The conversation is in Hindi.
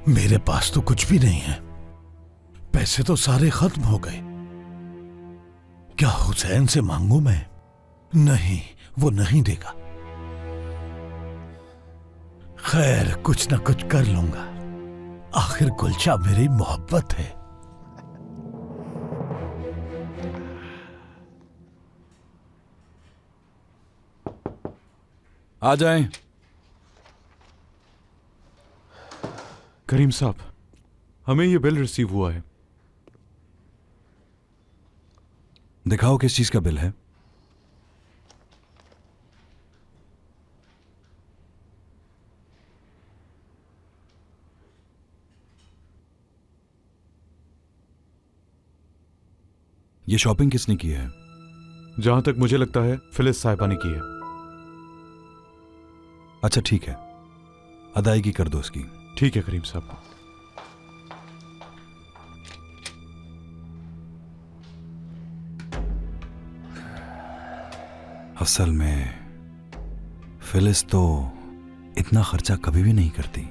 मेरे पास तो कुछ भी नहीं है, पैसे तो सारे खत्म हो गए। क्या हुसैन से मांगू मैं? नहीं, वो नहीं देगा। खैर, कुछ ना कुछ कर लूंगा। आखिर गुलचा मेरी मोहब्बत है। आ जाएं। करीम साहब, हमें ये बिल रिसीव हुआ है। दिखाओ किस चीज का बिल है। ये शॉपिंग किसने की है? जहां तक मुझे लगता है फिलिस साहिबा ने की है। अच्छा ठीक है, अदायगी कर दो उसकी। ठीक है करीम साहब। असल में फिलिस तो इतना खर्चा कभी भी नहीं करती।